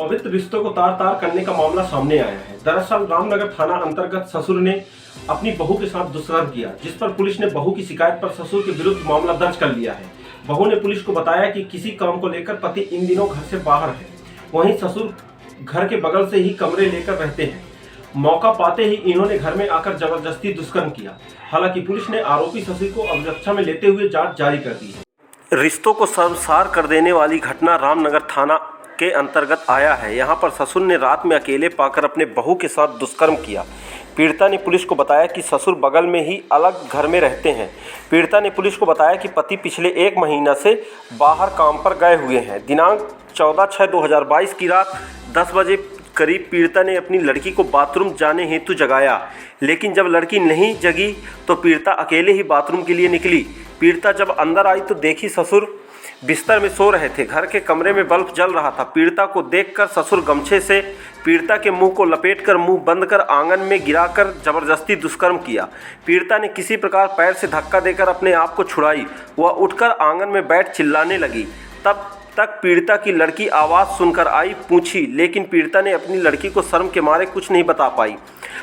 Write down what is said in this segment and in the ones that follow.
पवित्र रिश्तों को तार तार करने का मामला सामने आया है। दरअसल रामनगर थाना अंतर्गत ससुर ने अपनी बहू के साथ दुष्कर्म किया, जिस पर पुलिस ने बहू की शिकायत पर ससुर के विरुद्ध मामला दर्ज कर लिया है। बहू ने पुलिस को बताया कि किसी काम को लेकर पति इन दिनों घर से बाहर है। वहीं ससुर घर के बगल से ही कमरे लेकर रहते हैं। मौका पाते ही इन्होंने घर में आकर जबरदस्ती दुष्कर्म किया। हालांकि पुलिस ने आरोपी ससुर को अभिरक्षा में लेते हुए जांच जारी कर दी है। रिश्तों को शर्मसार कर देने वाली घटना रामनगर थाना के अंतर्गत आया है। यहां पर ससुर ने रात में अकेले पाकर अपने बहू के साथ दुष्कर्म किया। पीड़िता ने पुलिस को बताया कि ससुर बगल में ही अलग घर में रहते हैं। पीड़िता ने पुलिस को बताया कि पति पिछले 1 महीना से बाहर काम पर गए हुए हैं। दिनांक 14/6/2022 की रात 10 बजे करीब पीड़िता ने अपनी लड़की को बाथरूम जाने हेतु जगाया, लेकिन जब लड़की नहीं जगी तो पीड़िता अकेले ही बाथरूम के लिए निकली। पीड़िता जब अंदर आई तो देखी ससुर बिस्तर में सो रहे थे। घर के कमरे में बल्ब जल रहा था। पीड़िता को देखकर ससुर गमछे से पीड़िता के मुंह को लपेटकर मुंह बंद कर आंगन में गिराकर जबरदस्ती दुष्कर्म किया। पीड़िता ने किसी प्रकार पैर से धक्का देकर अपने आप को छुड़ाई। वह उठकर आंगन में बैठ चिल्लाने लगी। तब तक पीड़िता की लड़की आवाज़ सुनकर आई, पूछी, लेकिन पीड़िता ने अपनी लड़की को शर्म के मारे कुछ नहीं बता पाई।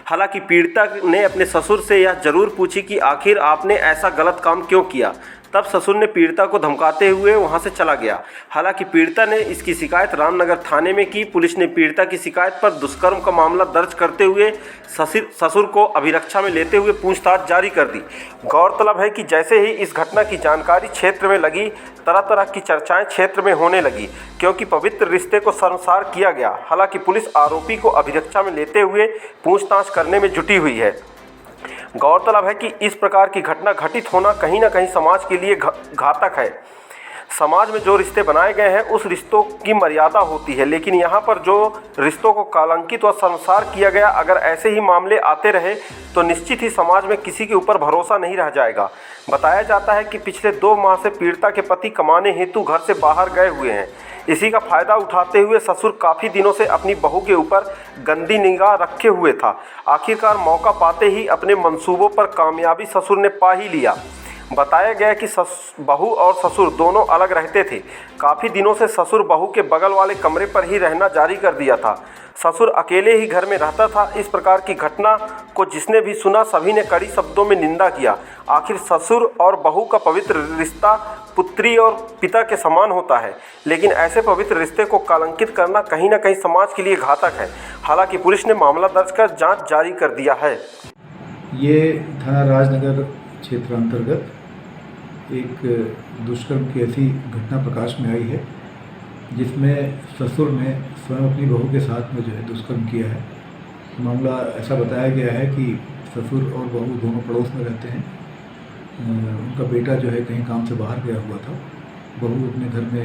हालांकि पीड़िता ने अपने ससुर से यह जरूर पूछी कि आखिर आपने ऐसा गलत काम क्यों किया। तब ससुर ने पीड़िता को धमकाते हुए वहां से चला गया। हालांकि पीड़िता ने इसकी शिकायत रामनगर थाने में की। पुलिस ने पीड़िता की शिकायत पर दुष्कर्म का मामला दर्ज करते हुए ससुर को अभिरक्षा में लेते हुए पूछताछ जारी कर दी। गौरतलब है कि जैसे ही इस घटना की जानकारी क्षेत्र में लगी, तरह तरह की चर्चाएं क्षेत्र में होने लगी, क्योंकि पवित्र रिश्ते को शर्मसार किया गया। हालांकि पुलिस आरोपी को अभिरक्षा में लेते हुए पूछताछ करने में जुटी हुई है। गौरतलब है कि इस प्रकार की घटना घटित होना कहीं ना कहीं समाज के लिए घातक है। समाज में जो रिश्ते बनाए गए हैं उस रिश्तों की मर्यादा होती है, लेकिन यहाँ पर जो रिश्तों को कलंकित व शर्मसार किया गया, अगर ऐसे ही मामले आते रहे तो निश्चित ही समाज में किसी के ऊपर भरोसा नहीं रह जाएगा। बताया जाता है कि पिछले 2 माह से पीड़िता के पति कमाने हेतु घर से बाहर गए हुए हैं। इसी का फायदा उठाते हुए ससुर काफ़ी दिनों से अपनी बहू के ऊपर गंदी निगाह रखे हुए था। आखिरकार मौका पाते ही अपने मंसूबों पर कामयाबी ससुर ने पा ही लिया। बताया गया कि बहू और ससुर दोनों अलग रहते थे। काफ़ी दिनों से ससुर बहू के बगल वाले कमरे पर ही रहना जारी कर दिया था। ससुर अकेले ही घर में रहता था। इस प्रकार की घटना को जिसने भी सुना सभी ने कड़ी शब्दों में निंदा किया। आखिर ससुर और बहू का पवित्र रिश्ता पुत्री और पिता के समान होता है, लेकिन ऐसे पवित्र रिश्ते को कलंकित करना कहीं ना कहीं समाज के लिए घातक है। हालांकि पुलिस ने मामला दर्ज कर जांच जारी कर दिया है। ये थाना राजनगर क्षेत्र अंतर्गत एक दुष्कर्म की ऐसी घटना प्रकाश में आई है, जिसमें ससुर ने स्वयं अपनी बहू के साथ में जो है दुष्कर्म किया है। मामला ऐसा बताया गया है कि ससुर और बहू दोनों पड़ोस में रहते हैं। उनका बेटा जो है कहीं काम से बाहर गया हुआ था। बहू अपने घर में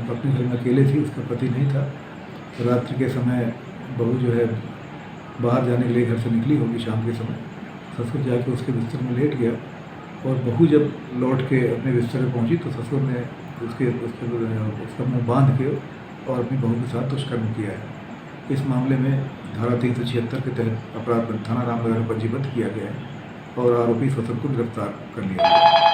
अपने घर में अकेले थी, उसका पति नहीं था। तो रात्रि के समय बहू जो है बाहर जाने के लिए घर से निकली होगी शाम के समय। ससुर जाके उसके बिस्तर में लेट गया और बहू जब लौट के अपने बिस्तर पर पहुंची तो ससुर ने उसका मुँह बांध के और अपनी बहू के साथ दुष्कर्म किया है। इस मामले में धारा 376 के तहत अपराध थाना रामनगर में पंजीबद्ध किया गया है और आरोपी ससुर को गिरफ्तार कर लिया गया है।